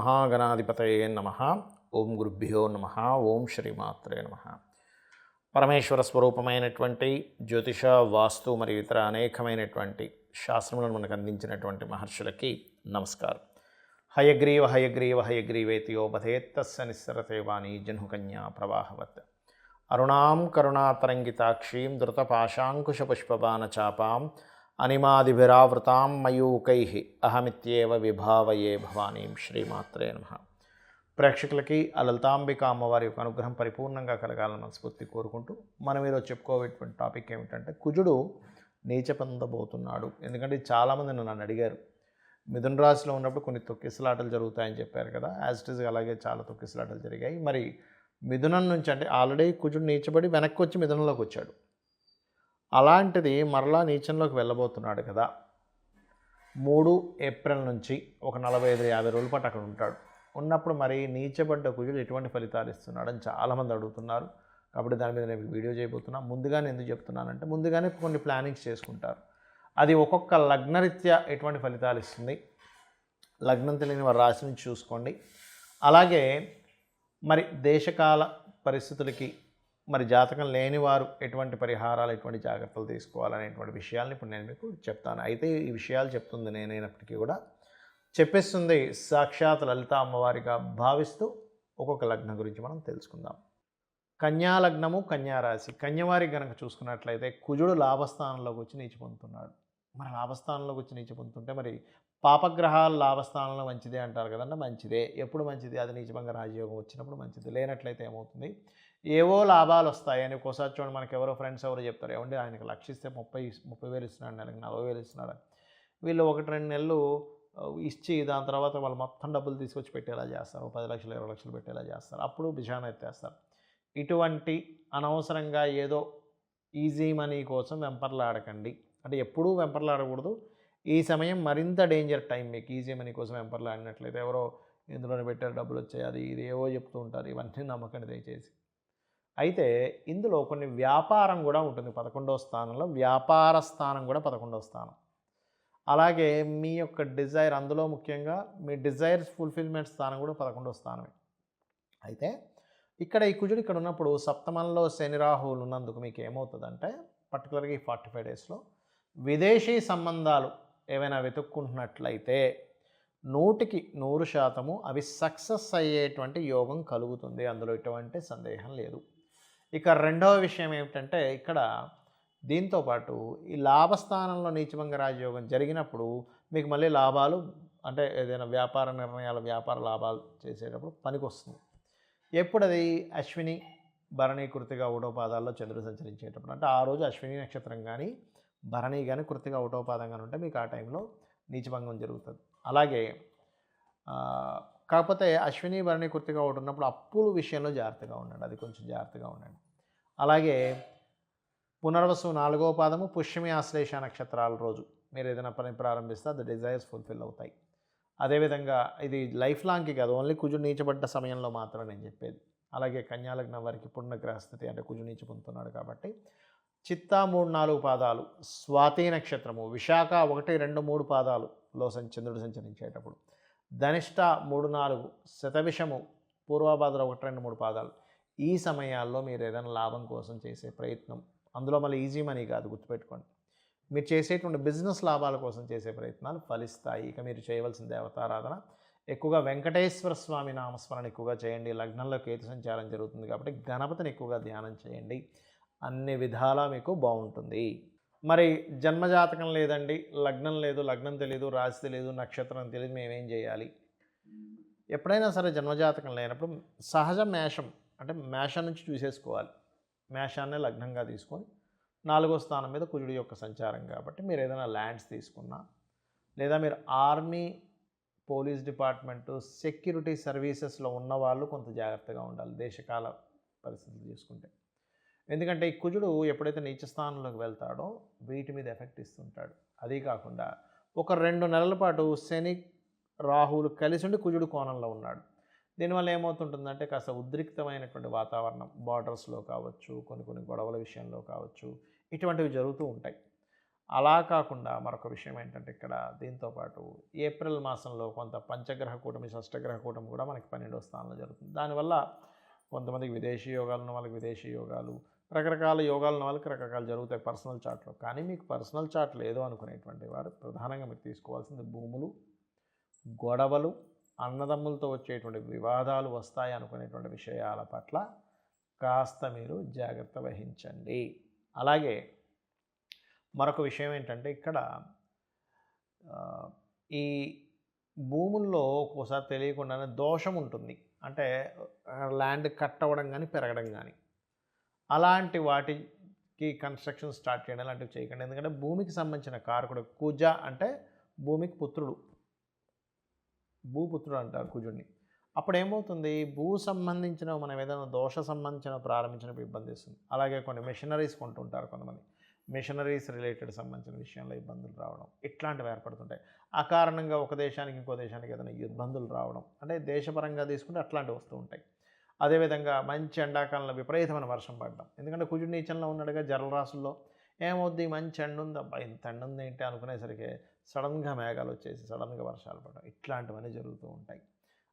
మహాగణాధిపతయే నమః. ఓం గురుభ్యో నమః. ఓం శ్రీమాత్రే నమః. పరమేశ్వర స్వరూపమైనటువంటి జ్యోతిష, వాస్తు మరియు ఇతర అనేకమైనటువంటి శాస్త్రములను మనకు అందించినటువంటి మహర్షులకి నమస్కారం. హయగ్రీవ హయగ్రీవ హయగ్రీవేతియోపథేత్తస్య నిస్సరతే వాణి జహ్నుకన్యా ప్రవాహవత్. అరుణాం కరుణాతరంగితాక్షీం ధృతపాశాంకుశపుష్పబాణచాపాం అనిమాదిభిరావృతాం మయూకైః అహమిత్యేవ విభావయే భవానీం. శ్రీమాత్రే నమః. ప్రేక్షకులకి ఆ లలితాంబిక అమ్మవారి యొక్క అనుగ్రహం పరిపూర్ణంగా కలగాలని మనస్ఫూర్తి కోరుకుంటూ మనం ఈరోజు చెప్పుకోవేటువంటి టాపిక్ ఏమిటంటే కుజుడు నీచ పొందబోతున్నాడు. ఎందుకంటే చాలామంది నన్ను అడిగారు, మిథున రాశిలో ఉన్నప్పుడు కొన్ని తొక్కిసలాటలు జరుగుతాయని చెప్పారు కదా. యాజ్ ఇట్ ఈజ్ అలాగే చాలా తొక్కిసలాటలు జరిగాయి. మరి మిథునం నుంచి అంటే ఆల్రెడీ కుజుడు నీచబడి వెనక్కి వచ్చి మిథునంలోకి వచ్చాడు. అలాంటిది మరలా నీచంలోకి వెళ్ళబోతున్నాడు కదా. 3 ఏప్రిల్ నుంచి ఒక 45-50 రోజుల పాటు అక్కడ ఉంటాడు. ఉన్నప్పుడు మరి నీచబడ్డ కుజుడు ఎటువంటి ఫలితాలు ఇస్తున్నాడు అని చాలామంది అడుగుతున్నారు. కాబట్టి దాని మీద నేను వీడియో చేయబోతున్నా. ముందుగానే ఎందుకు చెప్తున్నానంటే ముందుగానే కొన్ని ప్లానింగ్స్ చేసుకుంటారు. అది ఒక్కొక్క లగ్నరీత్యా ఎటువంటి ఫలితాలు ఇస్తుంది, లగ్నం తెలియని వారి రాశి నుంచి చూసుకోండి. అలాగే మరి దేశకాల పరిస్థితులకి మరి జాతకం లేని వారు ఎటువంటి పరిహారాలు, ఎటువంటి జాగ్రత్తలు తీసుకోవాలనేటువంటి విషయాలను ఇప్పుడు నేను మీకు చెప్తాను. అయితే ఈ విషయాలు చెప్తుంది నేనైనప్పటికీ కూడా చెప్పేస్తుంది సాక్షాత్ లలిత అమ్మవారిగా భావిస్తూ ఒక్కొక్క లగ్నం గురించి మనం తెలుసుకుందాం. కన్యా లగ్నము, కన్యా రాశి. కన్యవారికి కనుక చూసుకున్నట్లయితే కుజుడు లాభస్థానంలోకి వచ్చి నీచి పొందుతున్నాడు. మరి లాభస్థానంలోకి వచ్చి నీచి పొందుతుంటే మరి పాపగ్రహాలు లాభస్థానంలో మంచిదే అంటారు కదండి. మంచిదే. ఎప్పుడు మంచిది? అది నీచభంగ రాజయోగం వచ్చినప్పుడు మంచిది. లేనట్లయితే ఏమవుతుంది? ఏవో లాభాలు వస్తాయని ఒక్కోసారి చూడండి, మనకి ఎవరో ఫ్రెండ్స్ ఎవరో చెప్తారు, ఏమంటే ఆయనకు లక్షిస్తే 30,000 ఇస్తున్నాడు, నెలకి 40,000 ఇస్తున్నాడు. వీళ్ళు 1-2 నెలలు ఇచ్చి దాని తర్వాత వాళ్ళు మొత్తం డబ్బులు తీసుకొచ్చి పెట్టేలా చేస్తారు. 10 లక్షలు 20 లక్షలు పెట్టేలా చేస్తారు. అప్పుడు బిషాన ఎత్తేస్తారు. ఇటువంటి అనవసరంగా ఏదో ఈజీ మనీ కోసం వెంపర్లాడకండి. అంటే ఎప్పుడూ వెంపర్లాడకూడదు. ఈ సమయం మరింత డేంజర్ టైం. మీకు ఈజీ మనీ కోసం వెంపర్లాడినట్లయితే ఎవరో ఇందులోనే పెట్టారు, డబ్బులు వచ్చాయి, అది ఇది ఏవో చెప్తూ ఉంటారు. ఇవన్నీ నమ్మకండి దయచేసి. అయితే ఇందులో కొన్ని వ్యాపారం కూడా ఉంటుంది 11వ స్థానంలో. వ్యాపార స్థానం కూడా 11వ స్థానం. అలాగే మీ యొక్క డిజైర్, అందులో ముఖ్యంగా మీ డిజైర్స్ ఫుల్ఫిల్మెంట్ స్థానం కూడా 11వ స్థానమే. అయితే ఇక్కడ ఈ కుజుడు ఇక్కడ ఉన్నప్పుడు సప్తమంలో శని రాహువులు ఉన్నందుకు మీకు ఏమవుతుందంటే పర్టికులర్గా ఈ 45 డేస్లో విదేశీ సంబంధాలు ఏవైనా వెతుక్కుంటున్నట్లయితే 100% అవి సక్సెస్ అయ్యేటువంటి యోగం కలుగుతుంది. అందులో ఎటువంటి సందేహం లేదు. ఇక రెండవ విషయం ఏమిటంటే ఇక్కడ దీంతోపాటు ఈ లాభస్థానంలో నీచభంగ రాజయోగం జరిగినప్పుడు మీకు మళ్ళీ లాభాలు, అంటే ఏదైనా వ్యాపార నిర్ణయాలు, వ్యాపార లాభాలు చేసేటప్పుడు పనికొస్తుంది. ఎప్పుడు అది? అశ్విని భరణి కృతిగా 1వ పాదాల్లో చంద్రుడు సంచరించేటప్పుడు. అంటే ఆ రోజు అశ్విని నక్షత్రం కానీ భరణి కానీ కృతిగా 1వ పాదం కానీ ఉంటే మీకు ఆ టైంలో నీచభంగం జరుగుతుంది. అలాగే కాకపోతే అశ్విని భరణి కృతిగా ఒకటి ఉన్నప్పుడు అప్పుల విషయంలో జాగ్రత్తగా ఉండండి. అది కొంచెం జాగ్రత్తగా ఉండండి. అలాగే పునర్వసు 4వ పాదము, పుష్యమి ఆశ్లేష నక్షత్రాల రోజు మీరు ఏదైనా పని ప్రారంభిస్తే అది డిజైర్స్ ఫుల్ఫిల్ అవుతాయి. అదేవిధంగా ఇది లైఫ్ లాంగ్కి కాదు, ఓన్లీ కుజుడు నీచబడ్డ సమయంలో మాత్రం నేను చెప్పేది. అలాగే కన్యాలగ్నం వారికి పూర్ణగ్రహస్థితి అంటే కుజుడు నీచ పొందుతున్నాడు కాబట్టి చిత్తా 3-4 పాదాలు, స్వాతి నక్షత్రము, విశాఖ 1-2-3 పాదాలులో చంద్రుడు సంచరించేటప్పుడు, ధనిష్ట 3-4, శతవిషము, పూర్వభాద్ర 1-2-3 పాదాలు. ఈ సమయాల్లో మీరు ఏదైనా లాభం కోసం చేసే ప్రయత్నం, అందులో మళ్ళీ ఈజీ మనీ కాదు, గుర్తుపెట్టుకోండి. మీరు చేసేటువంటి బిజినెస్ లాభాల కోసం చేసే ప్రయత్నాలు ఫలిస్తాయి. ఇక మీరు చేయవలసిన దేవతారాధన ఎక్కువగా వెంకటేశ్వర స్వామి నామస్మరణ ఎక్కువగా చేయండి. లగ్నంలో కేతు సంచారం జరుగుతుంది కాబట్టి గణపతిని ఎక్కువగా ధ్యానం చేయండి. అన్ని విధాలా మీకు బాగుంటుంది. మరి జన్మజాతకం లేదండి, లగ్నం లేదు, లగ్నం తెలియదు, రాశి తెలియదు, నక్షత్రం తెలియదు, మేమేం చేయాలి? ఎప్పుడైనా సరే జన్మజాతకం లేనప్పుడు సహజ మేషం అంటే మేషం నుంచి చూసేసుకోవాలి. మేషాన్నే లగ్నంగా తీసుకొని 4వ స్థానం మీద కుజుడి యొక్క సంచారం కాబట్టి మీరు ఏదైనా ల్యాండ్స్ తీసుకున్నా, లేదా మీరు ఆర్మీ, పోలీస్ డిపార్ట్మెంటు, సెక్యూరిటీ సర్వీసెస్లో ఉన్నవాళ్ళు కొంత జాగ్రత్తగా ఉండాలి దేశకాల పరిస్థితులు చూసుకుంటే. ఎందుకంటే ఈ కుజుడు ఎప్పుడైతే నీచ స్థానంలోకి వెళ్తాడో వీటి మీద ఎఫెక్ట్ ఇస్తుంటాడు. అదీ కాకుండా ఒక 2 నెలల పాటు శని రాహువులు కలిసి ఉండి కుజుడు కోణంలో ఉన్నాడు. దీనివల్ల ఏమవుతుంటుందంటే కాస్త ఉద్రిక్తమైనటువంటి వాతావరణం, బార్డర్స్లో కావచ్చు, కొన్ని గొడవల విషయంలో కావచ్చు, ఇటువంటివి జరుగుతూ ఉంటాయి. అలా కాకుండా మరొక విషయం ఏంటంటే ఇక్కడ దీంతోపాటు ఏప్రిల్ మాసంలో కొంత పంచగ్రహ కూటమి షష్టగ్రహ కూటమి కూడా మనకి 12వ స్థానంలో జరుగుతుంది. దానివల్ల కొంతమందికి విదేశీ యోగాలు ఉన్న వాళ్ళకి విదేశీ యోగాలు, రకరకాల యోగాలు ఉన్న వాళ్ళకి రకరకాలు జరుగుతాయి పర్సనల్ చార్ట్లో. కానీ మీకు పర్సనల్ చార్ట్ లేదు అనుకునేటువంటి వారు ప్రధానంగా మీరు తీసుకోవాల్సింది భూములు, గొడవలు, అన్నదమ్ములతో వచ్చేటువంటి వివాదాలు వస్తాయి అనుకునేటువంటి విషయాల పట్ల కాస్త మీరు జాగ్రత్త వహించండి. అలాగే మరొక విషయం ఏంటంటే ఇక్కడ ఈ భూముల్లో ఒక్కోసారి తెలియకుండానే దోషం ఉంటుంది. అంటే ల్యాండ్ కట్ అవ్వడం కానీ పెరగడం కానీ అలాంటి వాటికి కన్స్ట్రక్షన్ స్టార్ట్ చేయడం అలాంటివి చేయకండి. ఎందుకంటే భూమికి సంబంధించిన కారకుడు కుజ అంటే భూమికి పుత్రుడు, భూపుత్రుడు అంటారు కుజుడిని. అప్పుడు ఏమవుతుంది, భూ సంబంధించిన మనం ఏదైనా దోష సంబంధించిన ప్రారంభించినప్పుడు ఇబ్బంది ఇస్తుంది. అలాగే కొన్ని మెషినరీస్ కొంటుంటారు కొంతమంది, మెషినరీస్ రిలేటెడ్ సంబంధించిన విషయంలో ఇబ్బందులు రావడం ఇట్లాంటివి ఏర్పడుతుంటాయి. ఆ కారణంగా ఒక దేశానికి ఇంకో దేశానికి ఏదైనా ఇబ్బందులు రావడం అంటే దేశపరంగా తీసుకుంటే అట్లాంటివి వస్తూ ఉంటాయి. అదేవిధంగా మంచి ఎండాకాలంలో విపరీతమైన వర్షం పడడం, ఎందుకంటే కుజుడు నీచంలో ఉన్నాడుగా జలరాశుల్లో. ఏమవుద్ది, మంచి ఎండ ఉంది, అబ్బా ఇంత ఎండ ఉంది ఏంటి అనుకునేసరికి సడన్గా మేఘాలు వచ్చేసి సడన్గా వర్షాలు పడడం ఇట్లాంటివన్నీ జరుగుతూ ఉంటాయి.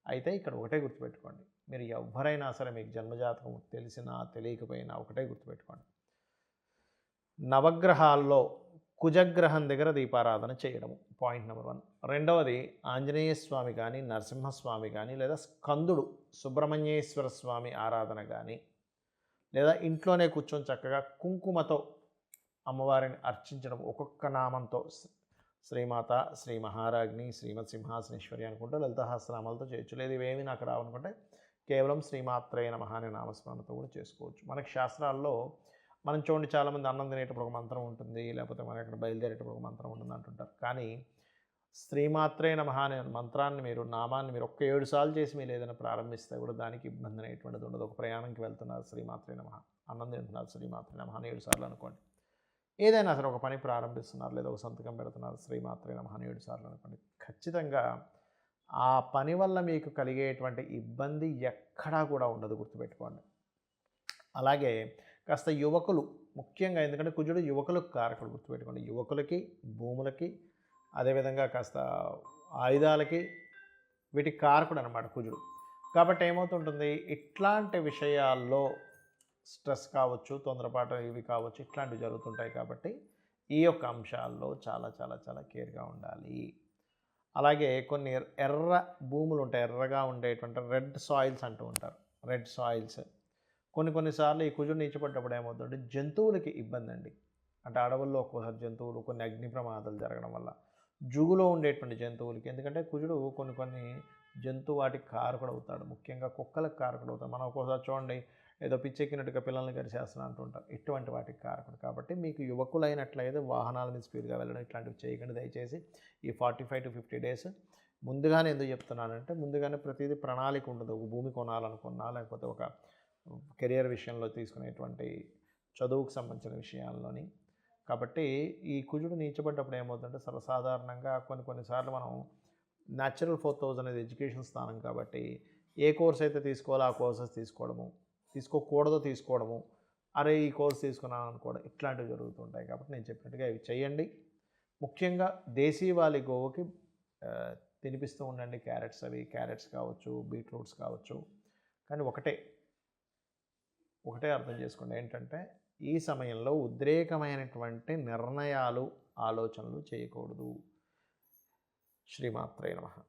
అయితే ఇక్కడ ఒకటే గుర్తుపెట్టుకోండి, మీరు ఎవరైనా సరే మీకు జన్మజాతకం తెలిసినా తెలియకపోయినా ఒకటే గుర్తుపెట్టుకోండి, నవగ్రహాల్లో కుజగ్రహం దగ్గర దీపారాధన చేయడము పాయింట్ నెంబర్ 1. రెండవది ఆంజనేయ స్వామి కానీ నరసింహస్వామి కానీ లేదా స్కందుడు సుబ్రహ్మణ్యేశ్వర స్వామి ఆరాధన కానీ లేదా ఇంట్లోనే కూర్చొని చక్కగా కుంకుమతో అమ్మవారిని అర్చించడం, ఒక్కొక్క నామంతో శ్రీమాత, శ్రీ మహారాజ్ని, శ్రీమత్ సింహాసనేశ్వరి అనుకుంటూ లలితాసహస్రనామాలతో చేయొచ్చు. లేదు ఇవేమీ నాకు రావనుకుంటే కేవలం శ్రీమాత్రే నమః అనే నామస్మరణతో కూడా చేసుకోవచ్చు. మనకి శాస్త్రాల్లో మనం చూడండి, చాలామంది అన్నం తినేటప్పుడు ఒక మంత్రం ఉంటుంది, లేకపోతే మనం ఎక్కడ బయలుదేరేటప్పుడు ఒక మంత్రం ఉంటుంది అంటుంటారు. కానీ శ్రీమాత్రే నమః అనే మంత్రాన్ని మీరు నామాన్ని మీరు ఒక్క 7 సార్లు చేసి మీరు ఏదైనా ప్రారంభిస్తే కూడా దానికి ఇబ్బంది అనేటువంటిది ఉండదు. ఒక ప్రయాణంకి వెళ్తున్నారు శ్రీమాత్రే నమః, అన్నం తింటున్నారు శ్రీమాత్రే నమః అని 7 సార్లు అనుకోండి. ఏదైనా సరే ఒక పని ప్రారంభిస్తున్నారు లేదా ఒక సంతకం పెడుతున్నారు శ్రీమాత్రే నమః అని 7 సార్లు అనుకోండి. ఖచ్చితంగా ఆ పని వల్ల మీకు కలిగేటువంటి ఇబ్బంది ఎక్కడా కూడా ఉండదు, గుర్తుపెట్టుకోండి. అలాగే కాస్త యువకులు ముఖ్యంగా, ఎందుకంటే కుజుడు యువకులకు కారకుడు, గుర్తుపెట్టుకోండి. యువకులకి, భూములకి, అదేవిధంగా కాస్త ఆయుధాలకి వీటికి కారకుడు అనమాట కుజుడు. కాబట్టి ఏమవుతుంటుంది, ఇట్లాంటి విషయాల్లో స్ట్రెస్ కావచ్చు, తొందరపాటు ఇవి కావచ్చు, ఇట్లాంటివి జరుగుతుంటాయి. కాబట్టి ఈ యొక్క అంశాల్లో చాలా చాలా చాలా కేర్గా ఉండాలి. అలాగే కొన్ని ఎర్ర భూములు ఉంటాయి, ఎర్రగా ఉండేటువంటి రెడ్ సాయిల్స్ అంటూ ఉంటారు. రెడ్ సాయిల్స్ కొన్నిసార్లు ఈ కుజుడు నీచపడ్డప్పుడు ఏమవుతుందంటే జంతువులకి ఇబ్బంది అండి. అంటే అడవుల్లో ఒక్కోసారి జంతువులు కొన్ని అగ్ని ప్రమాదాలు జరగడం వల్ల జుగులో ఉండేటువంటి జంతువులకి, ఎందుకంటే కుజుడు కొన్ని జంతువు వాటికి కారకుడు అవుతాడు, ముఖ్యంగా కుక్కలకు కారకుడు అవుతాడు. మనం ఒక్కోసారి చూడండి ఏదో పిచ్చెక్కినట్టుగా పిల్లల్ని కరిచేస్తున్నా అంటుంటారు, ఇటువంటి వాటికి కారకుడు. కాబట్టి మీకు యువకులైనట్లయితే వాహనాల మీద స్పీడ్గా వెళ్ళడం ఇట్లాంటివి చేయకండి దయచేసి. ఈ 45 to 50 డేస్ ముందుగానే ఎందుకు చెప్తున్నానంటే, ముందుగానే ప్రతిదీ ప్రణాళిక ఉంటుంది. ఒక భూమి కొనాలనుకున్నా, లేకపోతే ఒక కెరియర్ విషయంలో తీసుకునేటువంటి చదువుకు సంబంధించిన విషయాల్లోని. కాబట్టి ఈ కుజుడు నీచబడ్డప్పుడు ఏమవుతుందంటే సర్వసాధారణంగా కొన్నిసార్లు మనం న్యాచురల్ 4000 అనేది ఎడ్యుకేషన్ స్థానం కాబట్టి ఏ కోర్స్ అయితే తీసుకోవాలో ఆ కోర్సెస్ తీసుకోవడము, తీసుకోకూడదో తీసుకోవడము, అరే ఈ కోర్స్ తీసుకున్నాను అనుకోవడం ఇట్లాంటివి జరుగుతుంటాయి. కాబట్టి నేను చెప్పినట్టుగా ఇవి చేయండి. ముఖ్యంగా దేశీవాలి గోవుకి తినిపిస్తూ ఉండండి. క్యారెట్స్ కావచ్చు, బీట్రూట్స్ కావచ్చు. కానీ ఒకటే అర్థం చేసుకోండి, ఏంటంటే ఈ సమయంలో ఉద్రేకమైనటువంటి నిర్ణయాలు, ఆలోచనలు చేయకూడదు. శ్రీమాత్రే నమః.